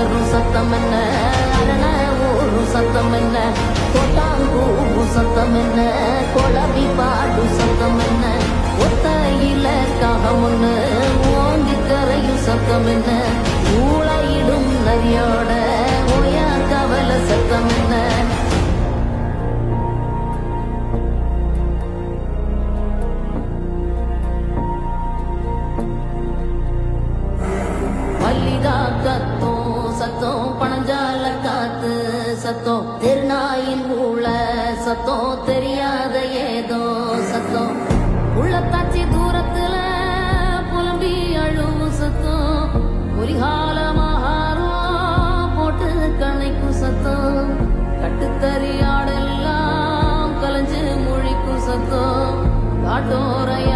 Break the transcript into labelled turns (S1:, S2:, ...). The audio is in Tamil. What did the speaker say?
S1: அலரும் சத்தம் என்ன, அரண ஊரும் சத்தம் என்ன, கொட்டாங்கூவும் சத்தம் என்ன, கொலவி பாடும் சத்தம் என்ன, ஒத்தையில காகம் ஒண்ணு ஓங்கி கரையும் சத்தம் என்ன, ஊழையிடும் நரியோட ஓயா கவல சத்தம் என்ன. மல்லிகா கத்தோம் சத்தம், பணஞ்சால காத்து சத்தம், திருநாயின் ஊழ சத்தம், தெரியாத ஏதோ சத்தம், உள்ளத்தாச்சி தூரத்துல புலம்பி அழுவும் சத்தம், புலிகாலமாகாரம் போட்டு கண்ணைக்கும் சத்தம், கட்டுத்தறியாடெல்லாம் கலைஞ்சு மொழிக்கும் சத்தம், காட்டோரைய